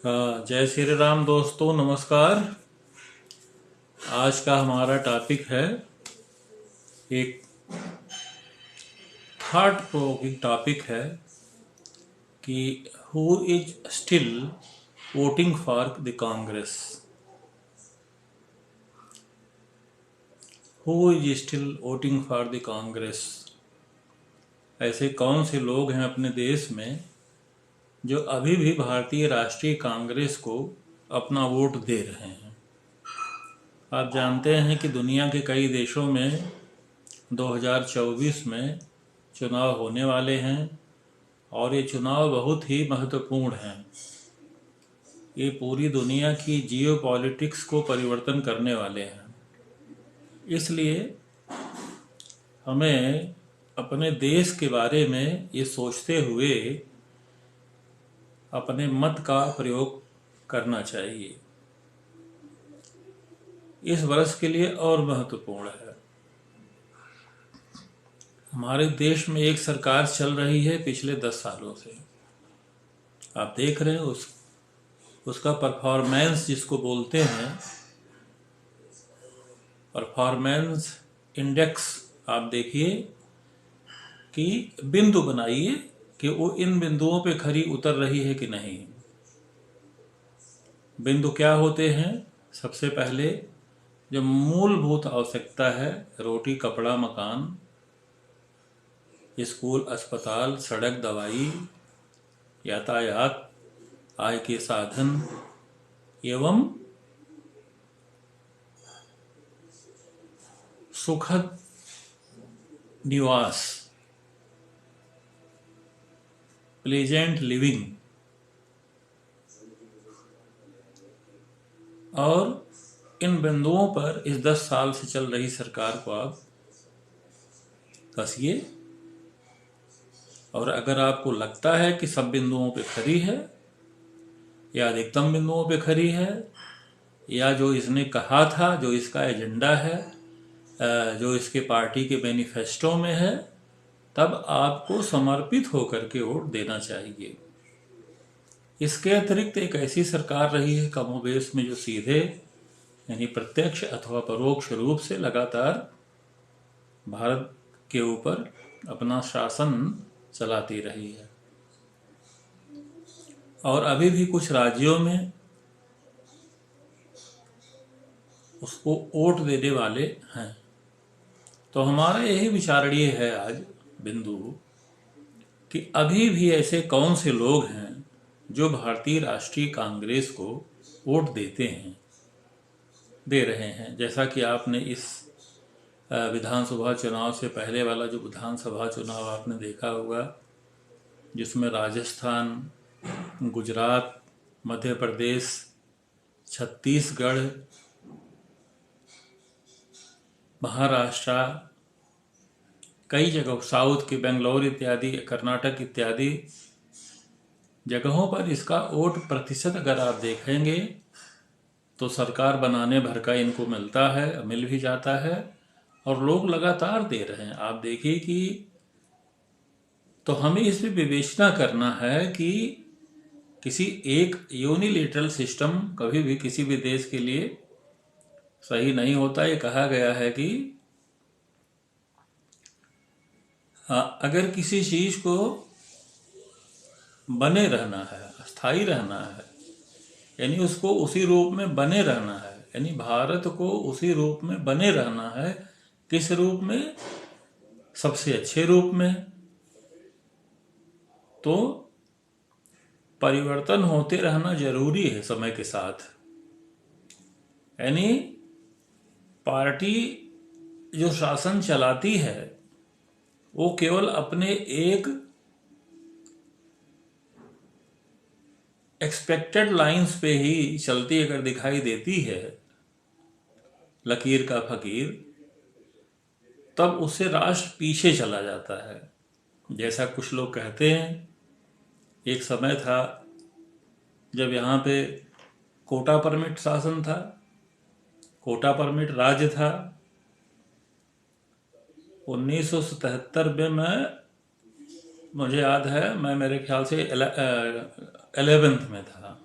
जय श्री राम दोस्तों, नमस्कार। आज का हमारा टॉपिक है एक थॉट प्रोवोकिंग टॉपिक है कि who is still voting for the Congress. Who is still voting for the Congress. ऐसे कौन से लोग हैं अपने देश में जो अभी भी भारतीय राष्ट्रीय कांग्रेस को अपना वोट दे रहे हैं। आप जानते हैं कि दुनिया के कई देशों में 2024 में चुनाव होने वाले हैं और ये चुनाव बहुत ही महत्वपूर्ण हैं। ये पूरी दुनिया की जियो पॉलिटिक्स को परिवर्तन करने वाले हैं। इसलिए हमें अपने देश के बारे में ये सोचते हुए अपने मत का प्रयोग करना चाहिए। इस वर्ष के लिए और महत्वपूर्ण है। हमारे देश में एक सरकार चल रही है पिछले 10 सालों से। आप देख रहे हैं उसका परफॉर्मेंस जिसको बोलते हैं, परफॉर्मेंस इंडेक्स आप देखिए कि बिंदु बनाइए कि वो इन बिंदुओं पे खरी उतर रही है कि नहीं। बिंदु क्या होते हैं? सबसे पहले जो मूलभूत आवश्यकता है, रोटी कपड़ा मकान, स्कूल अस्पताल सड़क दवाई यातायात, आय के साधन एवं सुखद निवास, प्लेजेंट लिविंग। और इन बिंदुओं पर इस 10 साल से चल रही सरकार को आप कसिए, और अगर आपको लगता है कि सब बिंदुओं पे खरी है या अधिकतम बिंदुओं पे खरी है, या जो इसने कहा था, जो इसका एजेंडा है, जो इसके पार्टी के मैनिफेस्टो में है, तब आपको समर्पित होकर के वोट देना चाहिए। इसके अतिरिक्त एक ऐसी सरकार रही है कमोबेश में जो सीधे यानी प्रत्यक्ष अथवा परोक्ष रूप से लगातार भारत के ऊपर अपना शासन चलाती रही है, और अभी भी कुछ राज्यों में उसको वोट देने वाले हैं। तो हमारा यही विचारणीय है आज बिंदु कि अभी भी ऐसे कौन से लोग हैं जो भारतीय राष्ट्रीय कांग्रेस को वोट देते हैं, दे रहे हैं। जैसा कि आपने इस विधानसभा चुनाव से पहले वाला जो विधानसभा चुनाव आपने देखा होगा, जिसमें राजस्थान, गुजरात, मध्य प्रदेश, छत्तीसगढ़, महाराष्ट्र, कई जगह साउथ के बेंगलोर इत्यादि, कर्नाटक इत्यादि जगहों पर इसका वोट प्रतिशत अगर आप देखेंगे तो सरकार बनाने भर का इनको मिलता है, मिल भी जाता है, और लोग लगातार दे रहे हैं। आप देखिए कि तो हमें इस पर विवेचना करना है कि किसी एक यूनिलेटरल सिस्टम कभी भी किसी भी देश के लिए सही नहीं होता। ये कहा गया है कि अगर किसी चीज को बने रहना है, स्थायी रहना है, यानी उसको उसी रूप में बने रहना है, यानी भारत को उसी रूप में बने रहना है। किस रूप में? सबसे अच्छे रूप में। तो परिवर्तन होते रहना जरूरी है समय के साथ। यानी पार्टी जो शासन चलाती है वो केवल अपने एक एक्सपेक्टेड लाइंस पे ही चलती अगर दिखाई देती है, लकीर का फकीर, तब उससे राष्ट्र पीछे चला जाता है। जैसा कुछ लोग कहते हैं, एक समय था जब यहाँ पे कोटा परमिट शासन था, कोटा परमिट राज्य था। 1977 में मुझे याद है, मैं मेरे ख्याल से 11th में था,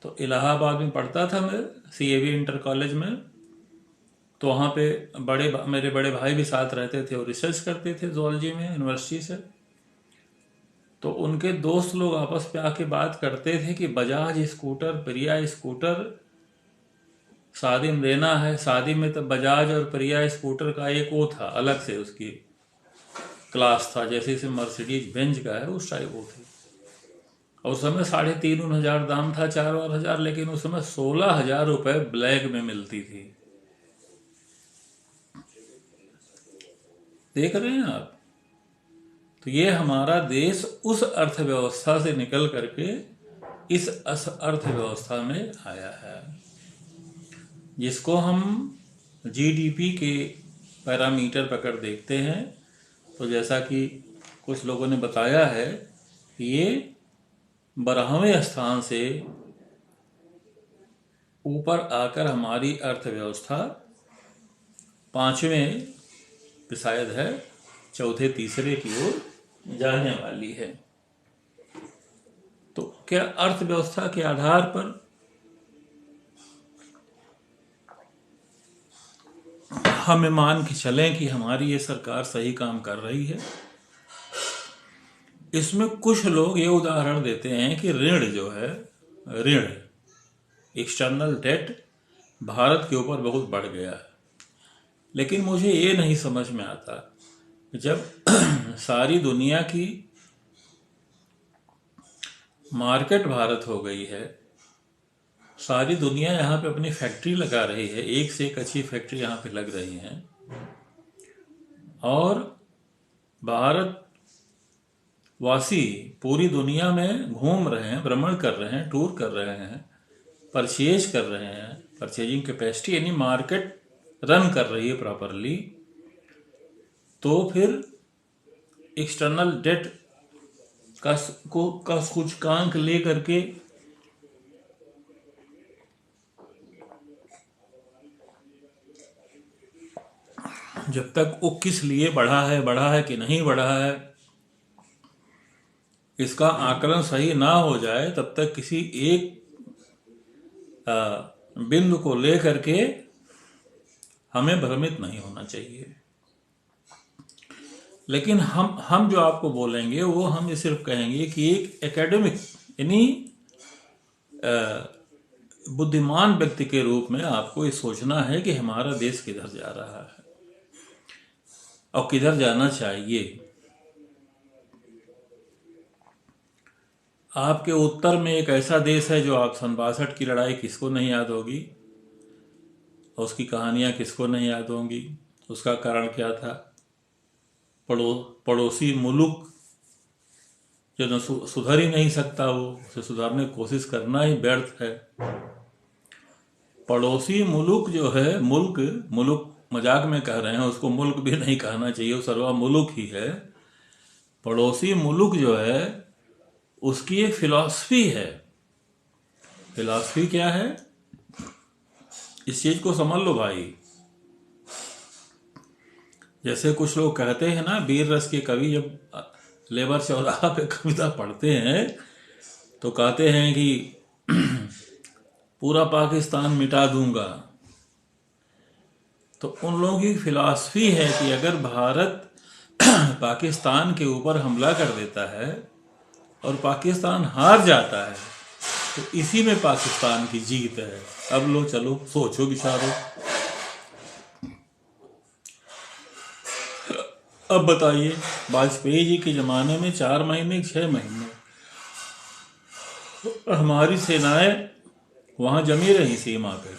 तो इलाहाबाद में पढ़ता था मैं, CAV इंटर कॉलेज में। तो वहाँ पे मेरे बड़े भाई भी साथ रहते थे और रिसर्च करते थे जूलॉजी में यूनिवर्सिटी से। तो उनके दोस्त लोग आपस में आके बात करते थे कि बजाज स्कूटर, प्रिया स्कूटर शादी में लेना है। शादी में तो बजाज और प्रिया स्कूटर का एक वो था, अलग से उसकी क्लास था, जैसे इसे मर्सिडीज बेंज का है उस टाइप वो थी। और उस समय 3,500 दाम था, 4,000, लेकिन उस समय 16,000 रुपये ब्लैक में मिलती थी। देख रहे हैं आप? तो ये हमारा देश उस अर्थव्यवस्था से निकल करके इस अर्थव्यवस्था में आया है, जिसको हम GDP के पैरामीटर पकड़ देखते हैं। तो जैसा कि कुछ लोगों ने बताया है कि ये 12वें स्थान से ऊपर आकर हमारी अर्थव्यवस्था 5वें पे शायद है, चौथे तीसरे की ओर जाने वाली है। तो क्या अर्थव्यवस्था के आधार पर हमें मान के चलें कि हमारी ये सरकार सही काम कर रही है? इसमें कुछ लोग ये उदाहरण देते हैं कि ऋण जो है, ऋण एक्सटर्नल डेट भारत के ऊपर बहुत बढ़ गया है। लेकिन मुझे ये नहीं समझ में आता, जब सारी दुनिया की मार्केट भारत हो गई है, सारी दुनिया यहाँ पे अपनी फैक्ट्री लगा रही है, एक से एक अच्छी फैक्ट्री यहाँ पे लग रही हैं, और भारत वासी पूरी दुनिया में घूम रहे हैं, भ्रमण कर रहे हैं, टूर कर रहे हैं, परचेज कर रहे हैं, परचेजिंग कैपेसिटी यानी मार्केट रन कर रही है प्रॉपरली। तो फिर एक्सटर्नल डेट का सूचकांक ले करके जब तक वो किस लिए बढ़ा है कि नहीं बढ़ा है, इसका आकलन सही ना हो जाए, तब तक किसी एक बिंदु को ले करके हमें भ्रमित नहीं होना चाहिए। लेकिन हम जो आपको बोलेंगे वो हम ये सिर्फ कहेंगे कि एक एकेडमिक यानी बुद्धिमान व्यक्ति के रूप में आपको ये सोचना है कि हमारा देश किधर जा रहा है और किधर जाना चाहिए। आपके उत्तर में एक ऐसा देश है जो आप 62 की लड़ाई किसको नहीं याद होगी, और उसकी कहानियां किसको नहीं याद होंगी। उसका कारण क्या था? पड़ोसी मुल्क जो न सुधर ही नहीं सकता, वो उसे सुधारने की कोशिश करना ही व्यर्थ है। पड़ोसी मुल्क जो है, मुल्क मजाक में कह रहे हैं, उसको मुल्क भी नहीं कहना चाहिए, वो सर्वा मुल्क ही है। पड़ोसी मुल्क जो है उसकी एक फिलॉसफी है। फिलॉसफी क्या है? इस चीज को समझ लो भाई। जैसे कुछ लोग कहते हैं ना, वीर रस के कवि जब लेबर चौराहा पे कविता पढ़ते हैं तो कहते हैं कि पूरा पाकिस्तान मिटा दूंगा। तो उन लोगों की फिलॉसफी है कि अगर भारत पाकिस्तान के ऊपर हमला कर देता है और पाकिस्तान हार जाता है तो इसी में पाकिस्तान की जीत है। अब लो चलो सोचो विचारो। अब बताइए, वाजपेयी जी के ज़माने में 4 महीने 6 महीने हमारी सेनाएं वहां जमी रही सीमा पे,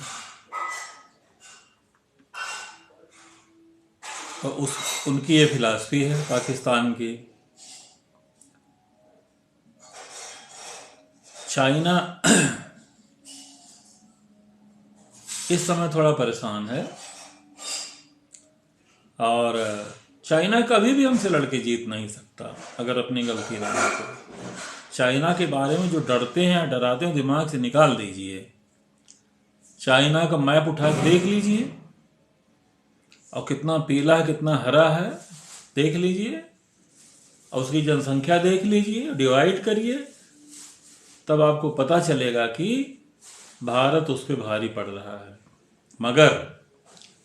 और उनकी ये फिलॉसफी है पाकिस्तान की। चाइना इस समय थोड़ा परेशान है, और चाइना कभी भी हमसे लड़के जीत नहीं सकता अगर अपनी गलती ना हो तो। चाइना के बारे में जो डरते हैं या डराते हैं दिमाग से निकाल दीजिए। चाइना का मैप उठा के देख लीजिए, और कितना पीला कितना हरा है देख लीजिए, और उसकी जनसंख्या देख लीजिए, डिवाइड करिए, तब आपको पता चलेगा कि भारत उस पर भारी पड़ रहा है। मगर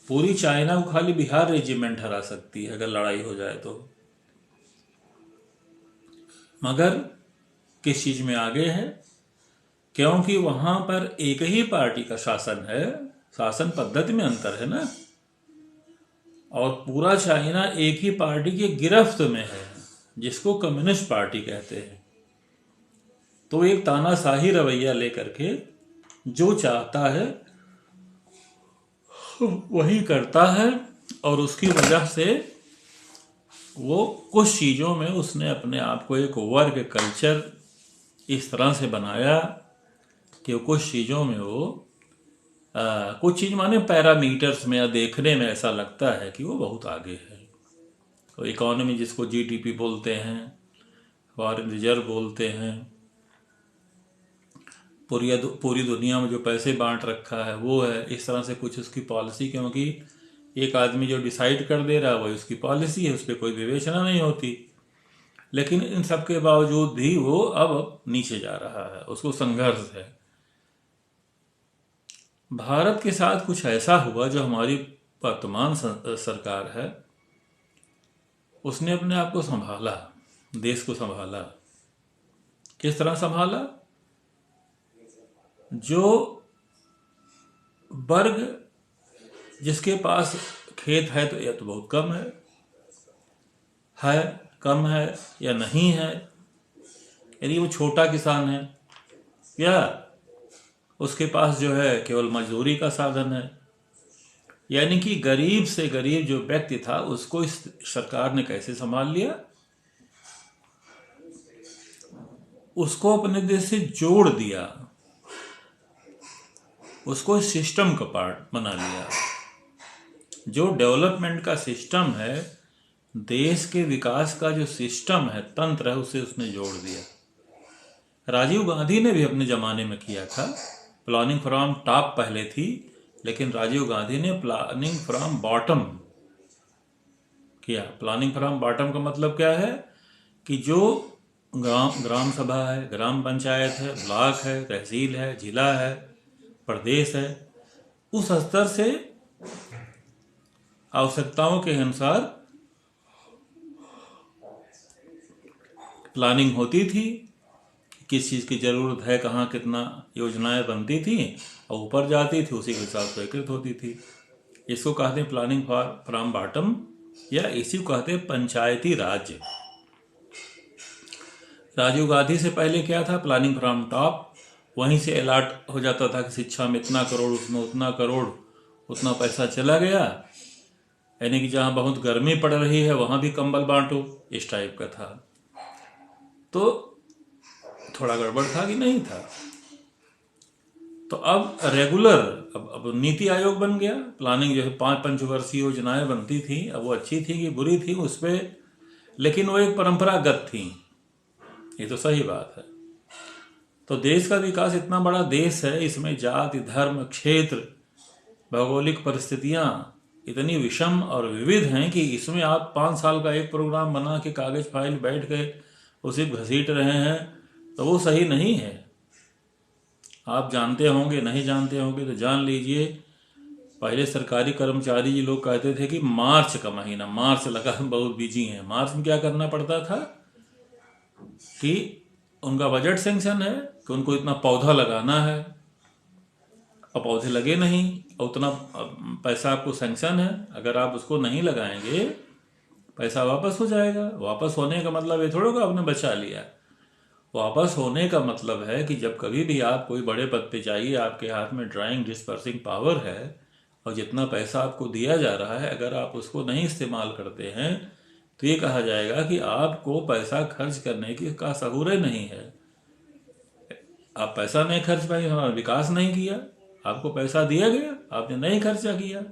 पूरी चाइना को खाली बिहार रेजिमेंट हरा सकती है अगर लड़ाई हो जाए तो। मगर किस चीज में आगे है? क्योंकि वहां पर एक ही पार्टी का शासन है, शासन पद्धति में अंतर है ना, और पूरा चाइना एक ही पार्टी की गिरफ्त में है जिसको कम्युनिस्ट पार्टी कहते हैं। तो एक तानाशाही रवैया लेकर के जो चाहता है वही करता है, और उसकी वजह से वो कुछ चीज़ों में उसने अपने आप को एक वर्ग कल्चर इस तरह से बनाया कि कुछ चीज़ों में वो कुछ चीज़ माने पैरामीटर्स में या देखने में ऐसा लगता है कि वो बहुत आगे है। तो इकोनॉमी जिसको जीडीपी बोलते हैं, फॉरेन रिजर्व बोलते हैं, पूरी दुनिया में जो पैसे बांट रखा है वो है, इस तरह से कुछ उसकी पॉलिसी। क्योंकि एक आदमी जो डिसाइड कर दे रहा है वही उसकी पॉलिसी है, उस पर कोई विवेचना नहीं होती। लेकिन इन सब के बावजूद भी वो अब नीचे जा रहा है, उसको संघर्ष है। भारत के साथ कुछ ऐसा हुआ जो हमारी वर्तमान सरकार है उसने अपने आप को संभाला, देश को संभाला। किस तरह संभाला? जो वर्ग जिसके पास खेत है तो या तो बहुत कम है कम है या नहीं है, यानी वो छोटा किसान है, या उसके पास जो है केवल मजदूरी का साधन है, यानी कि गरीब से गरीब जो व्यक्ति था उसको इस सरकार ने कैसे संभाल लिया? उसको अपने देश से जोड़ दिया, उसको सिस्टम का पार्ट बना लिया। जो डेवलपमेंट का सिस्टम है, देश के विकास का जो सिस्टम है, तंत्र है, उसे उसने जोड़ दिया। राजीव गांधी ने भी अपने जमाने में किया था। प्लानिंग फ्रॉम टॉप पहले थी, लेकिन राजीव गांधी ने प्लानिंग फ्रॉम बॉटम किया। प्लानिंग फ्रॉम बॉटम का मतलब क्या है कि जो ग्राम सभा है, ग्राम पंचायत है, ब्लॉक है, तहसील है, जिला है, प्रदेश है, उस स्तर से आवश्यकताओं के अनुसार प्लानिंग होती थी, किस चीज़ की ज़रूरत है, कहाँ कितना योजनाएं बनती थी और ऊपर जाती थी, उसी के हिसाब से स्वीकृत होती थी। इसको कहते हैं प्लानिंग फ्रॉम बॉटम, या इसी को कहते हैं पंचायती राज। राजीव गांधी से पहले क्या था? Planning from top. वहीं से अलॉट हो जाता था कि शिक्षा में इतना करोड़, उसमें उतना करोड़, उतना पैसा चला गया, यानी कि जहाँ बहुत गर्मी पड़ रही है वहाँ भी कंबल बांटो, इस टाइप का था। तो थोड़ा गड़बड़ था कि नहीं था? तो अब रेगुलर, अब नीति आयोग बन गया। प्लानिंग जो है 5 पंचवर्षीय योजनाएं बनती थी, अब वो अच्छी थी कि बुरी थी उस पर, लेकिन वो एक परंपरागत थी, ये तो सही बात है। तो देश का विकास, इतना बड़ा देश है, इसमें जाति, धर्म, क्षेत्र, भौगोलिक परिस्थितियां इतनी विषम और विविध हैं कि इसमें आप 5 साल का एक प्रोग्राम बना के कागज फाइल बैठ के उसे घसीट रहे हैं, तो वो सही नहीं है। आप जानते होंगे, नहीं जानते होंगे तो जान लीजिए। पहले सरकारी कर्मचारी जी लोग कहते थे कि मार्च का महीना, मार्च लगा बहुत बिजी हैं। मार्च में क्या करना पड़ता था कि उनका बजट सेंक्शन है कि उनको इतना पौधा लगाना है, और पौधे लगे नहीं, और उतना पैसा आपको सेंक्शन है, अगर आप उसको नहीं लगाएंगे पैसा वापस हो जाएगा। वापस होने का मतलब ये थोड़ा कि आपने बचा लिया। वापस होने का मतलब है कि जब कभी भी आप कोई बड़े पद पे जाइए, आपके हाथ में ड्राइंग डिस्पर्सिंग पावर है, और जितना पैसा आपको दिया जा रहा है अगर आप उसको नहीं इस्तेमाल करते हैं तो ये कहा जाएगा कि आपको पैसा खर्च करने की का शऊर नहीं है। आप पैसा नहीं खर्च पाए, हमारा विकास नहीं किया। आपको पैसा दिया गया, आपने नहीं खर्चा किया,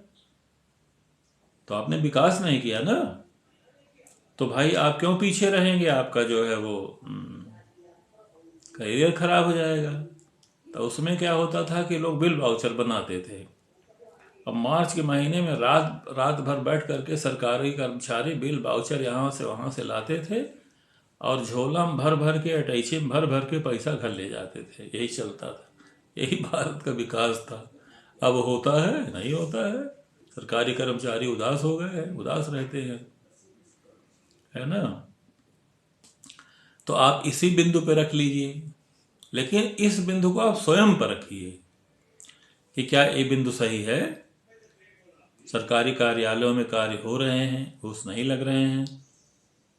तो आपने विकास नहीं किया ना। तो भाई आप क्यों पीछे रहेंगे? आपका जो है वो करियर खराब हो जाएगा। तो उसमें क्या होता था कि लोग बिल वाउचर बनाते थे। अब मार्च के महीने में रात भर बैठ करके सरकारी कर्मचारी बिल वाउचर यहाँ से वहाँ से लाते थे, और झोला में भर भर के, अटैची में भर भर के पैसा घर ले जाते थे। यही चलता था। यही भारत का विकास था। अब होता है? नहीं होता है। सरकारी कर्मचारी उदास हो गए हैं, उदास रहते हैं, है ना। तो आप इसी बिंदु पे रख लीजिए, लेकिन इस बिंदु को आप स्वयं पर रखिए कि क्या ये बिंदु सही है। सरकारी कार्यालयों में कार्य हो रहे हैं, घूस नहीं लग रहे हैं,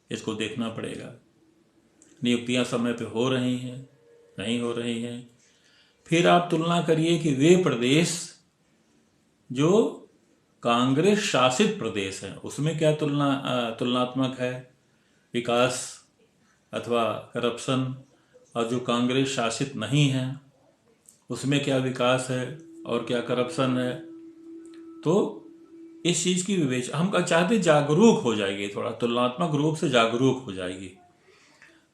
इसको देखना पड़ेगा। नियुक्तियां समय पे हो रही हैं, नहीं हो रही हैं। फिर आप तुलना करिए कि वे प्रदेश जो कांग्रेस शासित प्रदेश हैं उसमें क्या तुलनात्मक है विकास अथवा करप्शन, और जो कांग्रेस शासित नहीं है उसमें क्या विकास है और क्या करप्शन है। तो इस चीज़ की विवेचना हम चाहते जागरूक हो जाएगी, थोड़ा तुलनात्मक रूप से जागरूक हो जाएगी।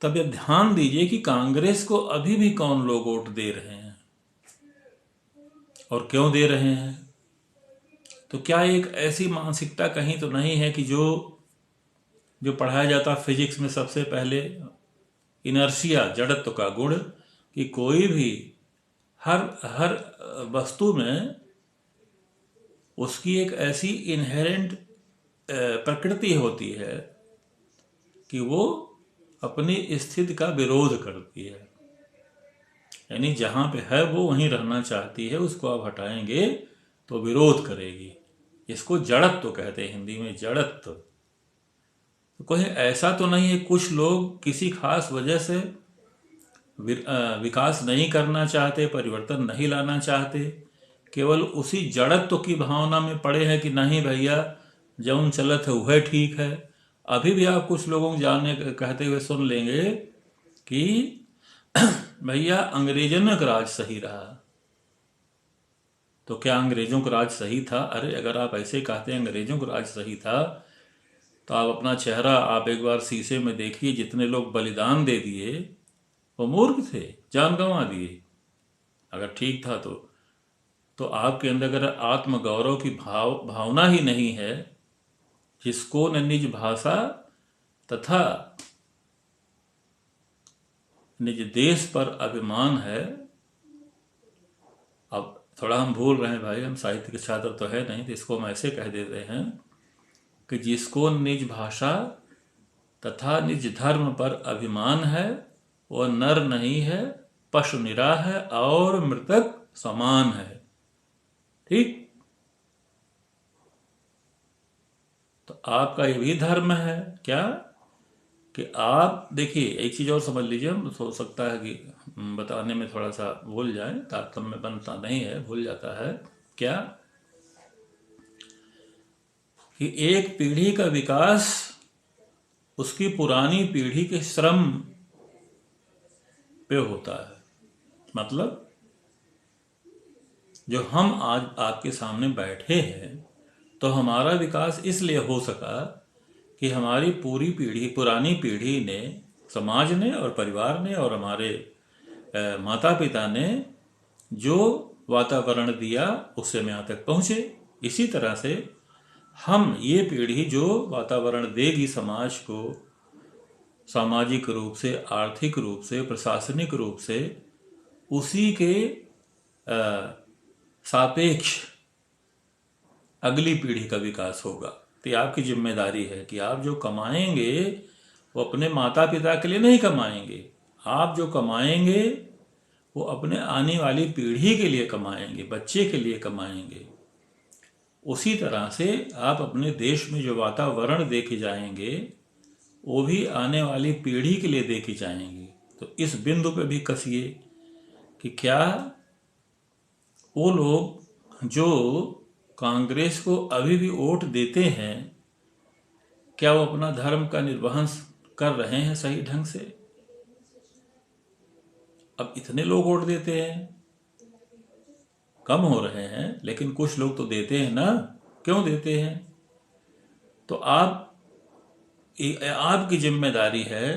तब यह ध्यान दीजिए कि कांग्रेस को अभी भी कौन लोग वोट दे रहे हैं और क्यों दे रहे हैं। तो क्या एक ऐसी मानसिकता कहीं तो नहीं है कि जो पढ़ाया जाता फिजिक्स में सबसे पहले, इनर्शिया, जड़त्व का गुण, कि कोई भी हर हर वस्तु में उसकी एक ऐसी इनहेरेंट प्रकृति होती है कि वो अपनी स्थिति का विरोध करती है। यानी जहां पे है वो वहीं रहना चाहती है, उसको आप हटाएंगे तो विरोध करेगी। इसको जड़त्व कहते हैं हिंदी में, जड़त्व। तो कोई ऐसा तो नहीं है कुछ लोग किसी खास वजह से विकास नहीं करना चाहते, परिवर्तन नहीं लाना चाहते, केवल उसी जड़त्व की भावना में पड़े हैं कि नहीं भैया जौन चलत है वह ठीक है। अभी भी आप कुछ लोगों को जानने कहते हुए सुन लेंगे कि भैया अंग्रेजों का राज सही रहा। तो क्या अंग्रेजों का राज सही था? अरे अगर आप ऐसे कहते हैं अंग्रेजों का राज सही था तो आप अपना चेहरा आप एक बार शीशे में देखिए। जितने लोग बलिदान दे दिए वो मूर्ख थे, जान गंवा दिए। अगर ठीक था तो आपके अंदर अगर आत्मगौरव की भावना ही नहीं है, जिसको न निज भाषा तथा निज देश पर अभिमान है। अब थोड़ा हम भूल रहे हैं भाई, हम साहित्य के छात्र तो है नहीं, तो इसको हम ऐसे कह देते हैं कि जिसको निज भाषा तथा निज धर्म पर अभिमान है वह नर नहीं है, पशु निरा है और मृतक समान है। ठीक? तो आपका ये भी धर्म है क्या कि आप देखिए, एक चीज और समझ लीजिए, हो सकता है कि बताने में थोड़ा सा भूल जाए, तारतम्य बनता नहीं है, भूल जाता है क्या कि एक पीढ़ी का विकास उसकी पुरानी पीढ़ी के श्रम पे होता है। मतलब जो हम आज आपके सामने बैठे हैं तो हमारा विकास इसलिए हो सका कि हमारी पूरी पीढ़ी, पुरानी पीढ़ी ने, समाज ने और परिवार ने और हमारे माता पिता ने जो वातावरण दिया उससे हम यहाँ तक पहुँचे। इसी तरह से हम ये पीढ़ी जो वातावरण देगी समाज को, सामाजिक रूप से, आर्थिक रूप से, प्रशासनिक रूप से, उसी के सापेक्ष अगली पीढ़ी का विकास होगा। तो आपकी जिम्मेदारी है कि आप जो कमाएंगे वो अपने माता पिता के लिए नहीं कमाएंगे, आप जो कमाएंगे वो अपने आने वाली पीढ़ी के लिए कमाएंगे, बच्चे के लिए कमाएंगे। उसी तरह से आप अपने देश में जो वातावरण देखे जाएंगे वो भी आने वाली पीढ़ी के लिए देखे जाएंगे। तो इस बिंदु पे भी कसिए कि क्या वो लोग जो कांग्रेस को अभी भी वोट देते हैं, क्या वो अपना धर्म का निर्वहन कर रहे हैं सही ढंग से? अब इतने लोग वोट देते हैं, कम हो रहे हैं, लेकिन कुछ लोग तो देते हैं ना। क्यों देते हैं? तो आपकी जिम्मेदारी है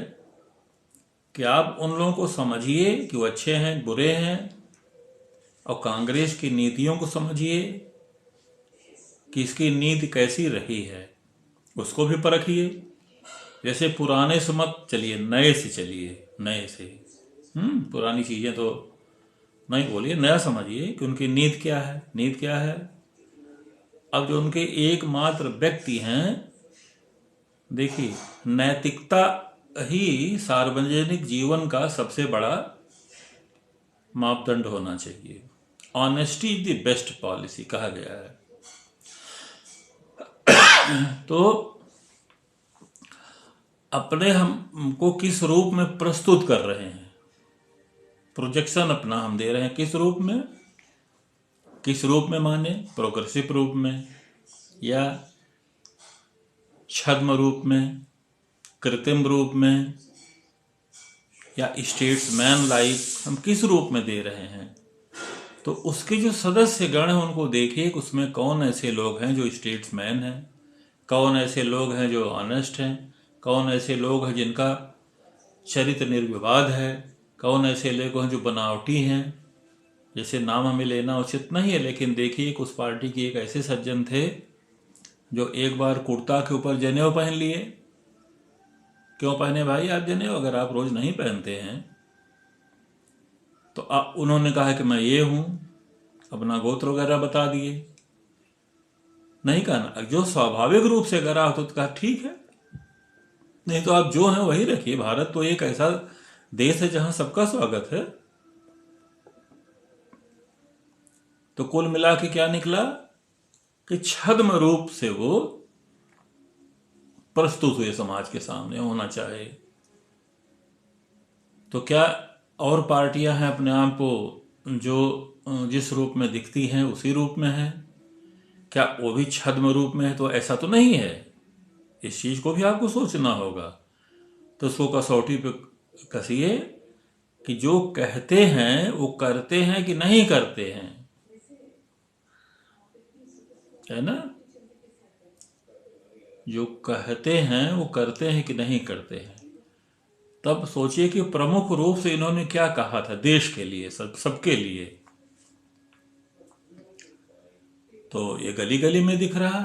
कि आप उन लोगों को समझिए कि वो अच्छे हैं, बुरे हैं, और कांग्रेस की नीतियों को समझिए कि इसकी नीति कैसी रही है, उसको भी परखिए। जैसे पुराने से मत चलिए, नए से चलिए, नए से। पुरानी चीजें तो नहीं बोलिए, नया समझिए कि उनकी नीति क्या है। नीति क्या है? अब जो उनके एकमात्र व्यक्ति हैं, देखिए, नैतिकता ही सार्वजनिक जीवन का सबसे बड़ा मापदंड होना चाहिए। Honesty is the best policy कहा गया है। तो अपने हमको किस रूप में प्रस्तुत कर रहे हैं, प्रोजेक्शन अपना हम दे रहे हैं किस रूप में? किस रूप में माने? प्रोग्रेसिव रूप में, या छद्म रूप में, कृत्रिम रूप में, या स्टेट्समैन लाइक, हम किस रूप में दे रहे हैं? तो उसके जो सदस्य गण हैं उनको देखिए कि उसमें कौन ऐसे लोग हैं जो स्टेट्समैन हैं, कौन ऐसे लोग हैं जो ऑनेस्ट हैं, कौन ऐसे लोग हैं जिनका चरित्र निर्विवाद है, कौन ऐसे लोग हैं जो बनावटी हैं। जैसे नाम हमें लेना उचित नहीं है, लेकिन देखिए कि उस पार्टी के एक ऐसे सज्जन थे जो एक बार कुर्ता के ऊपर जनेऊ पहन लिए। क्यों पहने भाई आप जनेऊ? अगर आप रोज नहीं पहनते हैं तो उन्होंने कहा कि मैं ये हूं, अपना गोत्र वगैरह बता दिए। नहीं कहा ना, जो स्वाभाविक रूप से अगर आप तो कहा ठीक है, नहीं तो आप जो हैं वही रखिए। भारत तो एक ऐसा देश है जहां सबका स्वागत है। तो कुल मिला के क्या निकला कि छद्म रूप से वो प्रस्तुत हुए समाज के सामने होना चाहे। तो क्या और पार्टियां हैं अपने आप को जो जिस रूप में दिखती हैं उसी रूप में है? क्या वो भी छद्म रूप में है? तो ऐसा तो नहीं है। इस चीज को भी आपको सोचना होगा। तो उसको कसौटी पे कसिए कि जो कहते हैं वो करते हैं कि नहीं करते हैं, है ना? जो कहते हैं वो करते हैं कि नहीं करते हैं। तब सोचिए कि प्रमुख रूप से इन्होंने क्या कहा था देश के लिए, सबके लिए। तो ये गली गली में दिख रहा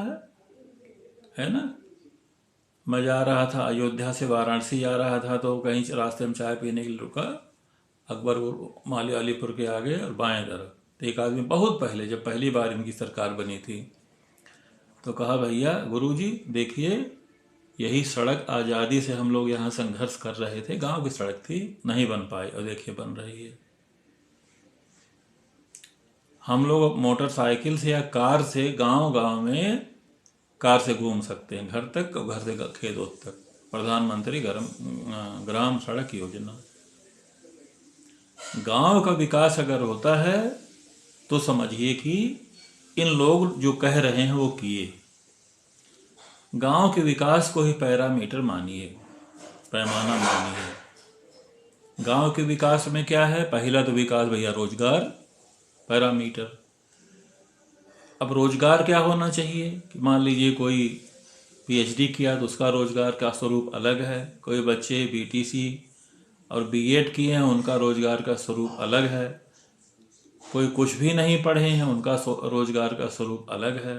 है ना? मैं जा रहा था अयोध्या से वाराणसी जा रहा था, तो कहीं रास्ते में चाय पीने के लिए रुका, अकबरपुर मालियालीपुर के आगे और बाएं तरफ। तो एक आदमी बहुत पहले, जब पहली बार इनकी सरकार बनी थी, तो कहा भैया गुरुजी देखिए, यही सड़क आज़ादी से हम लोग यहाँ संघर्ष कर रहे थे, गांव की सड़क थी, नहीं बन पाई, और देखिए बन रही है। हम लोग मोटरसाइकिल से या कार से गांव गांव में कार से घूम सकते हैं घर तक, और घर से खेतों तक। प्रधानमंत्री ग्राम सड़क योजना। गांव का विकास अगर होता है तो समझिए कि इन लोग जो कह रहे हैं वो किए। गांव के विकास को ही पैरामीटर मानिए, पैमाना मानिए। गांव के विकास में क्या है? पहला तो विकास भैया रोजगार, पैरामीटर। अब रोजगार क्या होना चाहिए कि मान लीजिए कोई पीएचडी किया तो उसका रोजगार का स्वरूप अलग है, कोई बच्चे बीटीसी और बीएड किए हैं उनका रोजगार का स्वरूप अलग है, कोई कुछ भी नहीं पढ़े हैं उनका रोजगार का स्वरूप अलग है।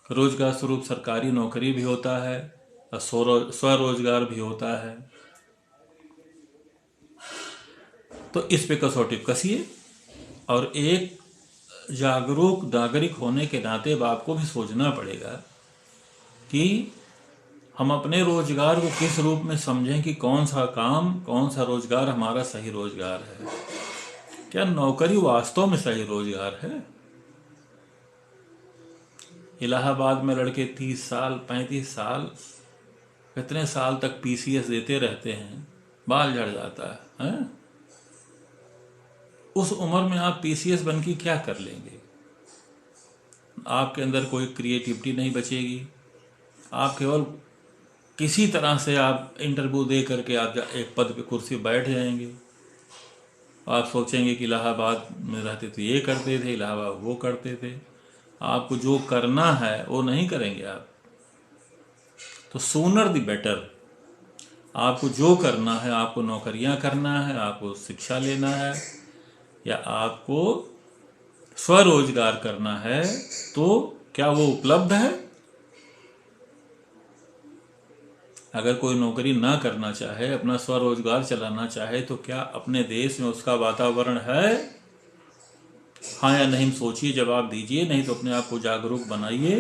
रोजगार स्वरूप सरकारी नौकरी भी होता है और स्वरोजगार भी होता है। तो इस पे कसौटी कसिए। और एक जागरूक नागरिक होने के नाते अब आपको भी सोचना पड़ेगा कि हम अपने रोजगार को किस रूप में समझें, कि कौन सा काम, कौन सा रोजगार हमारा सही रोजगार है। क्या नौकरी वास्तव में सही रोजगार है? इलाहाबाद में लड़के 30 साल 35 साल, कितने साल तक पीसीएस देते रहते हैं, बाल झड़ जाता है? उस उम्र में आप पीसीएस बन के क्या कर लेंगे? आपके अंदर कोई क्रिएटिविटी नहीं बचेगी। आप केवल किसी तरह से आप इंटरव्यू दे करके आप एक पद पे कुर्सी बैठ जाएंगे। आप सोचेंगे कि इलाहाबाद में रहते तो ये करते थे, इलाहाबाद वो करते थे। आपको जो करना है वो नहीं करेंगे आप। तो सूनर द बेटर। आपको जो करना है, आपको नौकरियां करना है, आपको शिक्षा लेना है, या आपको स्वरोजगार करना है, तो क्या वो उपलब्ध है? अगर कोई नौकरी ना करना चाहे, अपना स्वरोजगार चलाना चाहे, तो क्या अपने देश में उसका वातावरण है? हाँ या नहीं सोचिए, जवाब दीजिए, नहीं तो अपने आप को जागरूक बनाइए।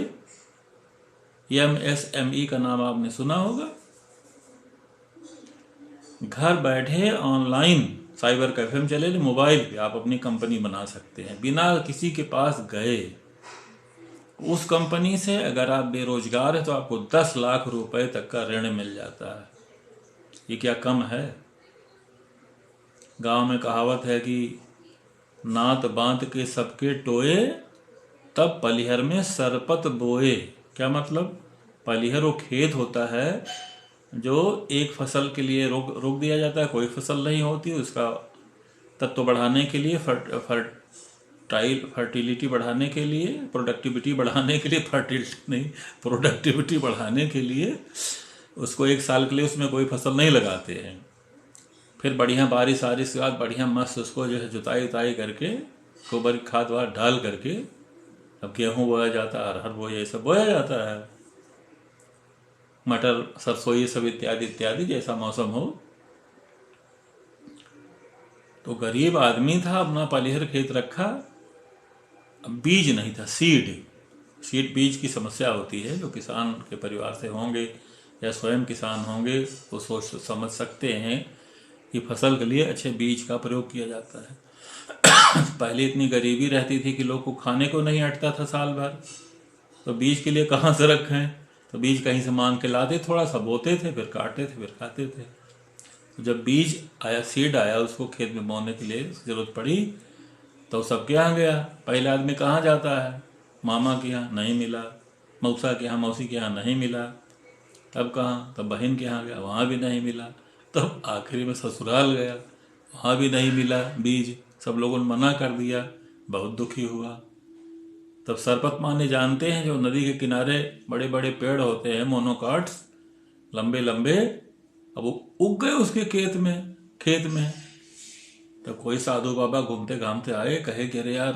MSME का नाम आपने सुना होगा। घर बैठे ऑनलाइन साइबर कैफे में चले, मोबाइल पे आप अपनी कंपनी बना सकते हैं बिना किसी के पास गए। उस कंपनी से अगर आप बेरोजगार हैं तो आपको 10 लाख रुपए तक का ऋण मिल जाता है। ये क्या कम है? गांव में कहावत है कि नात बांध के सबके टोए, तब पलिहर में सरपत बोए। क्या मतलब? पलिहर वो खेत होता है जो एक फसल के लिए रोक दिया जाता है, कोई फसल नहीं होती, उसका तत्व बढ़ाने के लिए, फर्टिलिटी बढ़ाने के लिए, प्रोडक्टिविटी बढ़ाने के लिए, फर्टिलिटी नहीं, प्रोडक्टिविटी बढ़ाने के लिए उसको 1 साल के लिए उसमें कोई फसल नहीं लगाते हैं। फिर बढ़िया बारिश वारिश के बाद बढ़िया मस्त उसको जो है जुताई उताई करके गोबर की खाद वाद डाल करके अब गेहूँ बोया जाता है, अरहर बोया, ये सब बोया जाता है, मटर सरसों ये सब इत्यादि इत्यादि, जैसा मौसम हो। तो गरीब आदमी था, अपना पलिहर खेत रखा, बीज नहीं था, सीड बीज की समस्या होती है। जो किसान के परिवार से होंगे या स्वयं किसान होंगे वो सोच समझ सकते हैं कि फसल के लिए अच्छे बीज का प्रयोग किया जाता है। पहले इतनी गरीबी रहती थी कि लोग को खाने को नहीं अटता था साल भर, तो बीज के लिए कहाँ से रखें? तो बीज कहीं से मांग के लाते, थोड़ा सा बोते थे, फिर काटते थे, फिर खाते थे। तो जब बीज आया, सीड आया, उसको खेत में बोने के लिए जरूरत पड़ी, तो सबके यहाँ गया। पहले आदमी कहाँ जाता है? मामा के यहाँ नहीं मिला, मौसा के यहाँ, मौसी के यहाँ नहीं मिला, तब कहाँ? तब बहन के यहाँ गया, वहाँ भी नहीं मिला, तब आखिरी में ससुराल गया, वहाँ भी नहीं मिला बीज, सब लोगों ने मना कर दिया, बहुत दुखी हुआ। तब सरपत माने जानते हैं, जो नदी के किनारे बड़े बड़े पेड़ होते हैं, मोनोकाट्स, लंबे लंबे, अब वो उग गए उसके खेत में। तो कोई साधु बाबा घूमते घामते आए, कहे कि अरे यार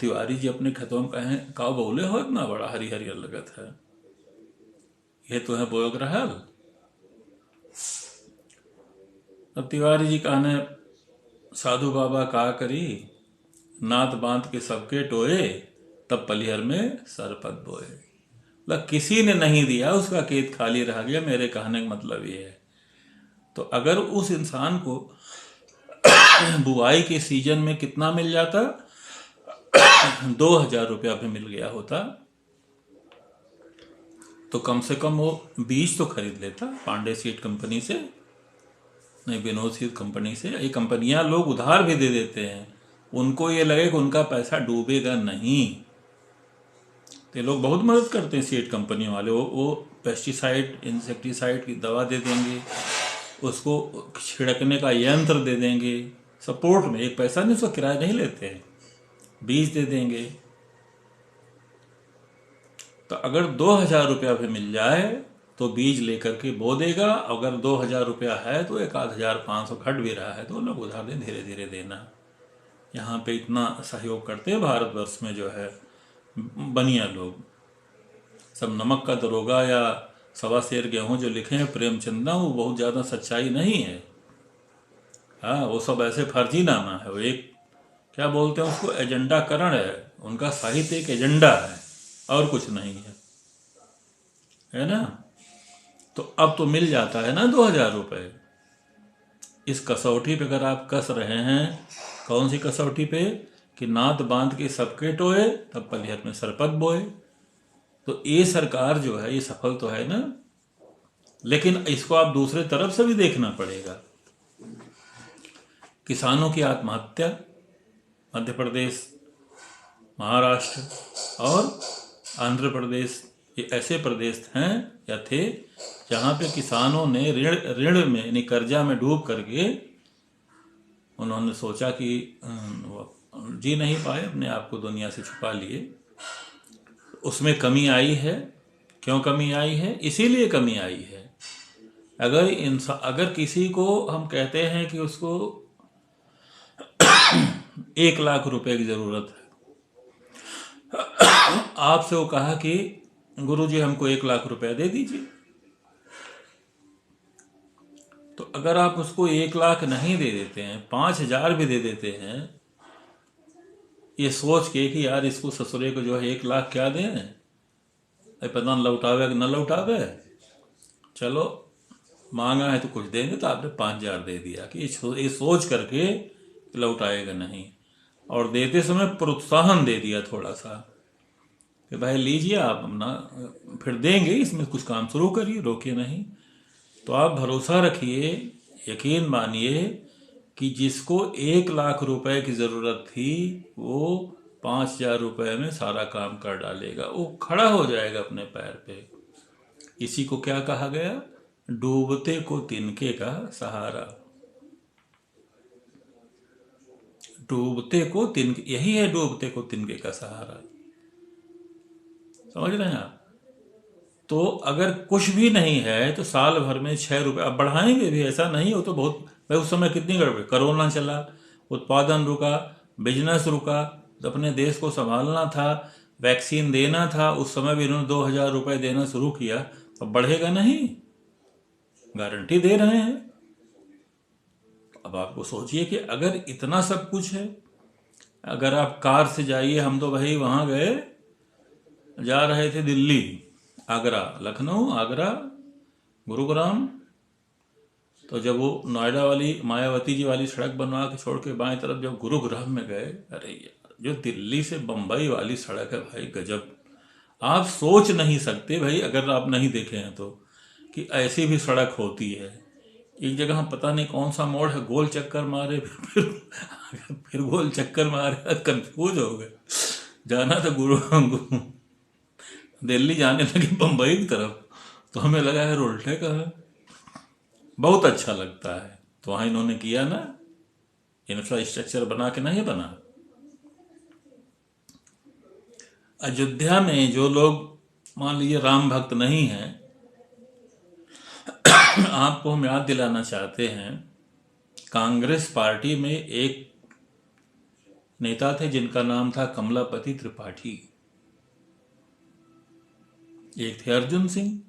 तिवारी जी अपने खेतों में कहे का बोले हो, इतना बड़ा हरी हरी लगत है, ये तो है बोयक रहल। अब तिवारी जी कहने साधु बाबा का करी, नात बांध के सबके टोए, तब पलिहर में सरपत बोए। मतलब किसी ने नहीं दिया, उसका खेत खाली रह गया। मेरे कहने का मतलब ये है। तो अगर उस इंसान को बुआई के सीजन में कितना मिल जाता, 2,000 रुपया भी मिल गया होता, तो कम से कम वो बीज तो खरीद लेता पांडे सीड कंपनी से, नहीं विनोद सीड कंपनी से। ये कंपनियां लोग उधार भी दे देते हैं, उनको ये लगे कि उनका पैसा डूबेगा नहीं। तो लोग बहुत मदद करते हैं सीड कंपनी वाले। वो पेस्टिसाइड, इंसेक्टिसाइड की दवा दे देंगे, उसको छिड़कने का यंत्र दे देंगे, सपोर्ट में, एक पैसा नहीं, उसका किराया नहीं लेते हैं, बीज दे देंगे। तो अगर 2,000 रुपया भी मिल जाए तो बीज लेकर के बो देगा। अगर 2,000 रुपया है तो 1,500 घट भी रहा है तो लोग उधार दें, धीरे धीरे देना। यहाँ पे इतना सहयोग करते हैं भारतवर्ष में जो है बनिया लोग। सब नमक का दरोगा या 1.25 गेहूँ जो लिखे हैं प्रेमचंदा, वो बहुत ज़्यादा सच्चाई नहीं है। हाँ, वो सब ऐसे फर्जी नामा है। वो एक क्या बोलते हैं उसको, एजेंडाकरण है उनका। साहित्य एक एजेंडा है और कुछ नहीं है ना। तो अब तो मिल जाता है ना 2,000 रुपये। इस कसौटी पे अगर आप कस रहे हैं, कौन सी कसौटी पे? कि नात बांध के सबके टोए, तब पलिहर में सरपत बोए। तो ये सरकार जो है ये सफल तो है ना, लेकिन इसको आप दूसरे तरफ से भी देखना पड़ेगा। किसानों की आत्महत्या मध्य प्रदेश, महाराष्ट्र और आंध्र प्रदेश, ये ऐसे प्रदेश हैं या थे जहाँ पे किसानों ने ऋण में यानी कर्जा में डूब करके उन्होंने सोचा कि जी नहीं पाए, अपने आप को दुनिया से छुपा लिए। उसमें कमी आई है। क्यों कमी आई है? इसीलिए कमी आई है। अगर किसी को हम कहते हैं कि उसको 1 लाख रुपए की जरूरत है, आपसे वो कहा कि गुरुजी हमको 1 लाख रुपया दे दीजिए, तो अगर आप उसको 1 लाख नहीं दे देते हैं, 5,000 भी दे देते हैं, ये सोच के कि यार इसको ससुरे को जो है 1 लाख क्या दें, अरे पता न लौटावे कि न लौटावे, चलो मांगा है तो कुछ देंगे, तो आपने 5,000 दे दिया कि ये सोच करके लौटाएगा नहीं। और देते समय प्रोत्साहन दे दिया थोड़ा सा कि भाई लीजिए आप अपना, फिर देंगे, इसमें कुछ काम शुरू करिए, रोकिए नहीं। तो आप भरोसा रखिए, यकीन मानिए कि जिसको 1 लाख रुपए की ज़रूरत थी वो 5,000 रुपए में सारा काम कर डालेगा, वो खड़ा हो जाएगा अपने पैर पे। इसी को क्या कहा गया? डूबते को तिनके का सहारा। डूबते को तिनके, यही है डूबते को तिनके का सहारा। समझ रहे हैं आप? तो अगर कुछ भी नहीं है तो साल भर में 6 रुपए अब बढ़ाएंगे भी, ऐसा नहीं हो तो बहुत। भाई उस समय कितनी गड़बड़ी, कोरोना चला, उत्पादन रुका, बिजनेस रुका, तो अपने देश को संभालना था, वैक्सीन देना था, उस समय भी इन्होंने 2,000 रुपए देना शुरू किया। अब बढ़ेगा नहीं, गारंटी दे रहे हैं। अब आपको सोचिए कि अगर इतना सब कुछ है, अगर आप कार से जाइए, हम तो भाई वहां गए, जा रहे थे दिल्ली, आगरा, लखनऊ, आगरा, गुरुग्राम, तो जब वो नोएडा वाली मायावती जी वाली सड़क बनवा के छोड़ के बाएं तरफ जब गुरुग्राम में गए, अरे यार जो दिल्ली से बंबई वाली सड़क है भाई गजब। आप सोच नहीं सकते भाई, अगर आप नहीं देखे हैं तो, कि ऐसी भी सड़क होती है। एक जगह पता नहीं कौन सा मोड़ है, गोल चक्कर मारे, फिर गोल चक्कर मारे, कंफ्यूज हो गए। जाना था दिल्ली, जाने लगे बंबई की तरफ, तो हमें लगा है उल्टे का है। बहुत अच्छा लगता है। तो वहां इन्होंने किया ना, इंफ्रास्ट्रक्चर बना के नहीं बना। अयोध्या में जो लोग मान लीजिए राम भक्त नहीं हैं, आपको हम याद दिलाना चाहते हैं, कांग्रेस पार्टी में एक नेता थे जिनका नाम था कमलापति त्रिपाठी, एक थे अर्जुन सिंह।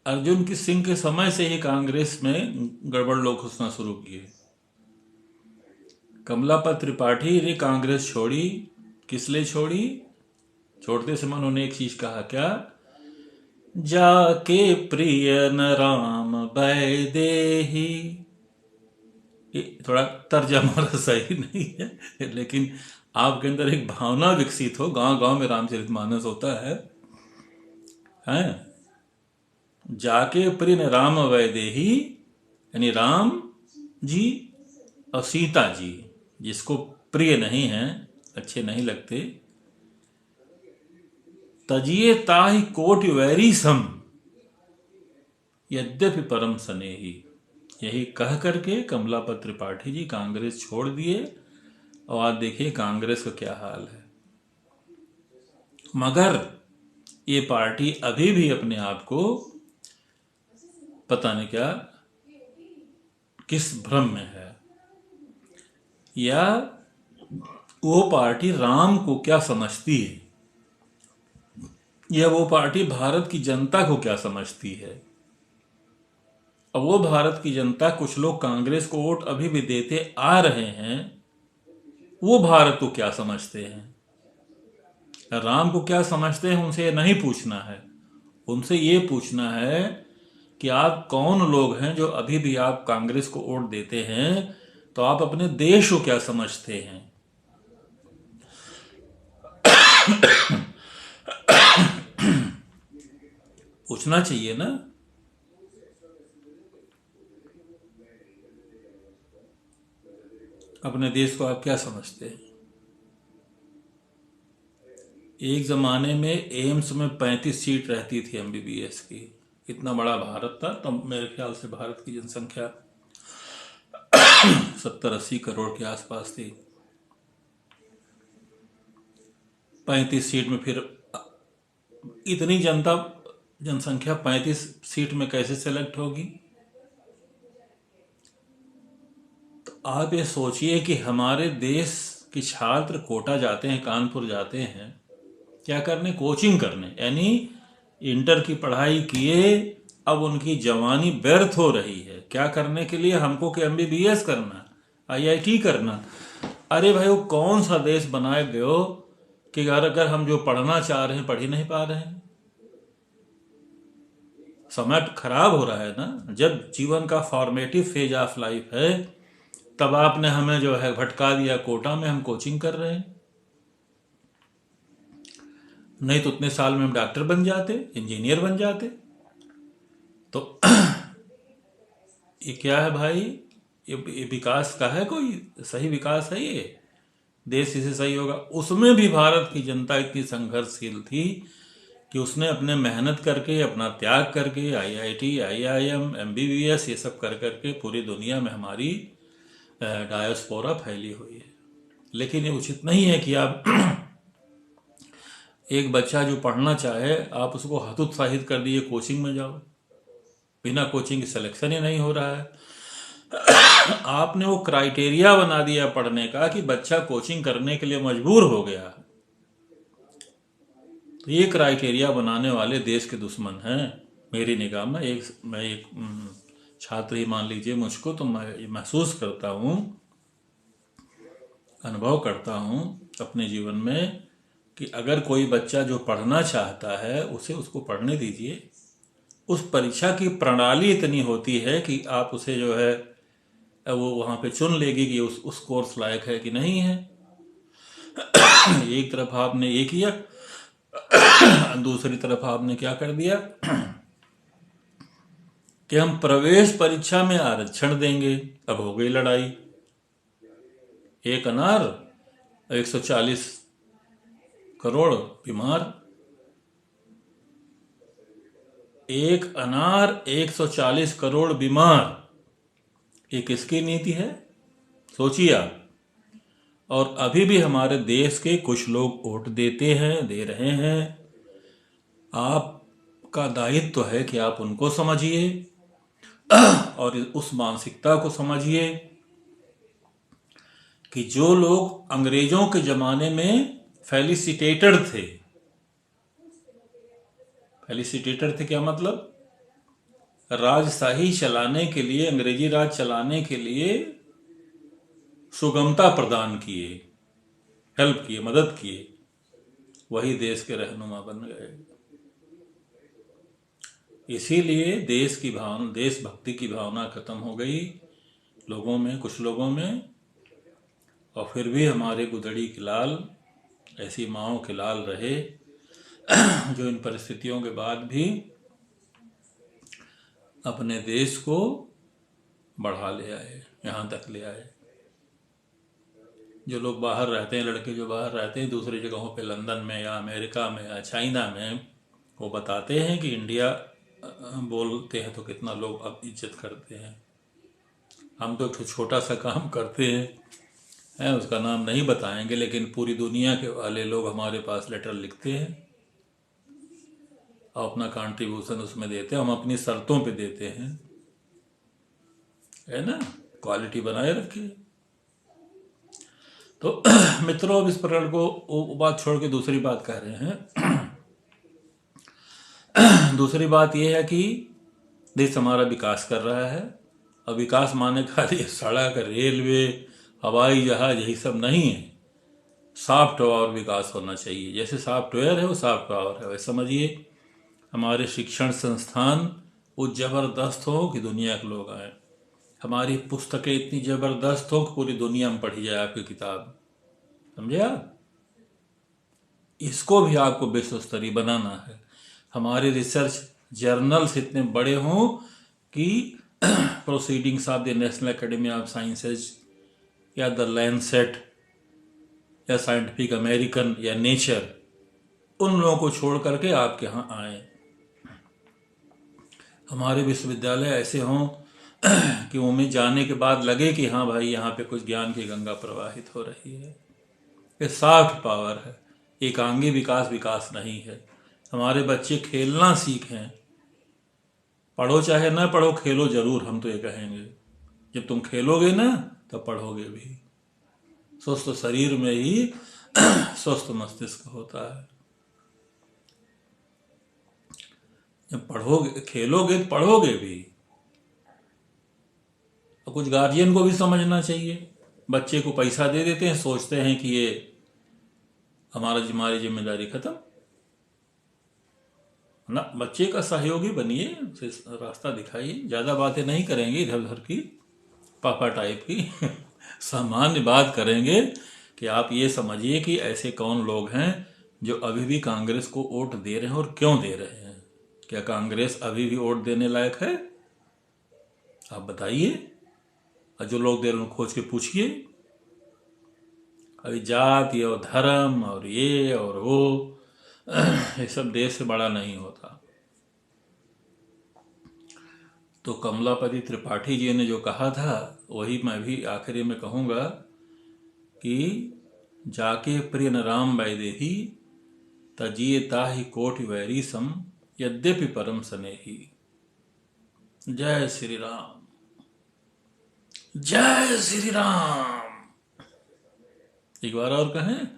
अर्जुन की सिंह के समय से ही कांग्रेस में गड़बड़ लोग घुसना शुरू किए। कमलापति त्रिपाठी ने कांग्रेस छोड़ी, किस लिए छोड़ी? छोड़ते समय उन्होंने एक चीज कहा, क्या? जाके प्रिय न राम बैदेही। ये थोड़ा तर्जमा सही नहीं है, लेकिन आपके अंदर एक भावना विकसित हो, गांव गांव में रामचरितमानस होता है, हैं? जाके प्रिय न राम वैदेही, यानी राम जी और सीता जी जिसको प्रिय नहीं है, अच्छे नहीं लगते, तजिए ताहि कोटि वैरी सम यद्यपि परम स्नेही। यही कह करके कमलापति त्रिपाठी जी कांग्रेस छोड़ दिए, और आज देखिए कांग्रेस का क्या हाल है। मगर ये पार्टी अभी भी अपने आप को पता नहीं क्या, किस भ्रम में है, या वो पार्टी राम को क्या समझती है, या वो पार्टी भारत की जनता को क्या समझती है। अब वो भारत की जनता, कुछ लोग कांग्रेस को वोट अभी भी देते आ रहे हैं, वो भारत को क्या समझते हैं, राम को क्या समझते हैं, उनसे ये नहीं पूछना है। उनसे ये पूछना है कि आप कौन लोग हैं जो अभी भी आप कांग्रेस को वोट देते हैं, तो आप अपने देश को क्या समझते हैं। पूछना चाहिए ना। अपने देश को आप क्या समझते हैं। एक जमाने में एम्स में 35 सीट रहती थी MBBS की, इतना बड़ा भारत था, तो मेरे ख्याल से भारत की जनसंख्या 70-80 करोड़ के आसपास थी। 35 सीट में फिर इतनी जनसंख्या 35 सीट में कैसे सेलेक्ट होगी। तो आप ये सोचिए कि हमारे देश के छात्र कोटा जाते हैं, कानपुर जाते हैं, क्या करने? कोचिंग करने, यानी इंटर की पढ़ाई किए, अब उनकी जवानी व्यर्थ हो रही है। क्या करने के लिए? हमको कि MBBS करना, IIT करना। अरे भाई, वो कौन सा देश बनाए गए हो कि अगर हम जो पढ़ना चाह रहे हैं पढ़ ही नहीं पा रहे हैं? समय खराब हो रहा है ना। जब जीवन का फॉर्मेटिव फेज ऑफ लाइफ है, तब आपने हमें जो है भटका दिया कोटा में, हम कोचिंग कर रहे हैं। नहीं तो उतने साल में हम डॉक्टर बन जाते, इंजीनियर बन जाते। तो ये क्या है भाई? ये विकास का है? कोई सही विकास है ये? देश इसे सही होगा? उसमें भी भारत की जनता इतनी संघर्षशील थी कि उसने अपने मेहनत करके, अपना त्याग करके, आईआईटी, आईआईएम, एमबीबीएस, ये सब कर करके पूरी दुनिया में हमारी डायस्पोरा फैली हुई है। लेकिन ये उचित नहीं है कि आप एक बच्चा जो पढ़ना चाहे, आप उसको हतोत्साहित कर दिए कोचिंग में जाओ। बिना कोचिंग की सिलेक्शन ही नहीं हो रहा है। आपने वो क्राइटेरिया बना दिया पढ़ने का कि बच्चा कोचिंग करने के लिए मजबूर हो गया। तो ये क्राइटेरिया बनाने वाले देश के दुश्मन हैं मेरी निगाह में। मैं एक छात्र ही मान लीजिए मुझको, तो मैं ये महसूस करता हूँ, अनुभव करता हूँ अपने जीवन में कि अगर कोई बच्चा जो पढ़ना चाहता है उसे उसको पढ़ने दीजिए। उस परीक्षा की प्रणाली इतनी होती है कि आप उसे जो है वो वहाँ पे चुन लेगी कि उस कोर्स लायक है कि नहीं है। एक तरफ आपने ये किया, दूसरी तरफ आपने क्या कर दिया कि हम प्रवेश परीक्षा में आरक्षण देंगे। अब हो गई लड़ाई। एक अनार 140 करोड़ बीमार। एक अनार 140 करोड़ बीमार, ये किसकी नीति है? सोचिए आप। और अभी भी हमारे देश के कुछ लोग वोट देते हैं, दे रहे हैं। आपका दायित्व तो है कि आप उनको समझिए और उस मानसिकता को समझिए कि जो लोग अंग्रेजों के जमाने में फेलिसिटेटेड थे। फेलिसिटेटेड थे क्या मतलब? राजशाही चलाने के लिए, अंग्रेजी राज चलाने के लिए सुगमता प्रदान किए, हेल्प किए, मदद किए, वही देश के रहनुमा बन गए। इसीलिए देश की भावना, देशभक्ति की भावना खत्म हो गई लोगों में, कुछ लोगों में। और फिर भी हमारे गुदड़ी के लाल, ऐसी माओ के लाल रहे जो इन परिस्थितियों के बाद भी अपने देश को बढ़ा ले आए, यहाँ तक ले आए। जो लोग बाहर रहते हैं, लड़के जो बाहर रहते हैं दूसरी जगहों पे, लंदन में या अमेरिका में या चाइना में, वो बताते हैं कि इंडिया बोलते हैं तो कितना लोग अब इज्जत करते हैं। हम तो एक छोटा सा काम करते हैं, उसका नाम नहीं बताएंगे, लेकिन पूरी दुनिया के वाले लोग हमारे पास लेटर लिखते हैं और अपना कंट्रीब्यूशन उसमें देते हैं। हम अपनी शर्तों पे देते हैं, है ना। क्वालिटी बनाए रखिए। तो मित्रों, अब इस प्रकरण को वो बात छोड़ के दूसरी बात कह रहे हैं। दूसरी बात यह है कि देश हमारा विकास कर रहा है। अब विकास माने खाली सड़क, रेलवे, हवाई जहाज यही सब नहीं है। सॉफ्टवेयर विकास होना चाहिए। जैसे सॉफ्टवेयर है वो सॉफ्टवेयर है, वैसे समझिए हमारे शिक्षण संस्थान वो जबरदस्त हो कि दुनिया के लोग आए। हमारी पुस्तकें इतनी जबरदस्त हो कि पूरी दुनिया में पढ़ी जाए आपकी किताब। समझे आप? इसको भी आपको विश्व स्तरीय बनाना है। हमारे रिसर्च जर्नल्स इतने बड़े हों कि proceedings of the national academy of sciences या द लैंसेट या साइंटिफिक अमेरिकन या नेचर, उन लोगों को छोड़ करके आपके यहाँ आए। हमारे विश्वविद्यालय ऐसे हों कि उनमें जाने के बाद लगे कि हाँ भाई, यहाँ पे कुछ ज्ञान की गंगा प्रवाहित हो रही है। ये सॉफ्ट पावर है, एकांगी विकास नहीं है। हमारे बच्चे खेलना सीखें। पढ़ो चाहे ना पढ़ो, खेलो जरूर, हम तो ये कहेंगे। जब तुम खेलोगे ना तब पढ़ोगे भी। स्वस्थ शरीर में ही स्वस्थ मस्तिष्क होता है। जब पढ़ोगे, खेलोगे तो पढ़ोगे भी। और कुछ गार्जियन को भी समझना चाहिए बच्चे को पैसा दे देते हैं, सोचते हैं कि ये हमारी जिम्मेदारी खत्म ना। बच्चे का सहयोगी बनिए, उसे रास्ता दिखाइए, ज़्यादा बातें नहीं करेंगे इधर उधर की पापा टाइप की सामान्य बात करेंगे कि आप ये समझिए कि ऐसे कौन लोग हैं जो अभी भी कांग्रेस को वोट दे रहे हैं और क्यों दे रहे हैं। क्या कांग्रेस अभी भी वोट देने लायक है? आप बताइए। और जो लोग दे रहे हैं खोज के पूछिए। अभी जाति और धर्म और ये और वो ये सब देश से बड़ा नहीं होता। तो कमलापति त्रिपाठी जी ने जो कहा था वही मैं भी आखिरी में कहूँगा कि जाके प्रिय न राम वैदेही तजिए ताहि कोटि वैरी सम यद्यपि परम स्नेही। जय श्री राम, जय श्री राम। एक बार और कहें,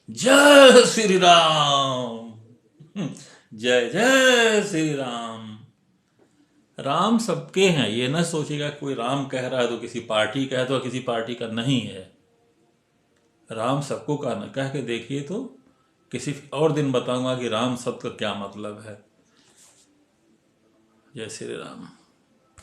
जय श्री राम। जय जय श्री राम। राम सबके हैं, ये ना सोचेगा कोई राम कह रहा है तो किसी पार्टी का है तो किसी पार्टी का नहीं है। राम सबको का न कह के देखिए तो किसी और दिन बताऊंगा कि राम शब्द का क्या मतलब है। जय श्री राम।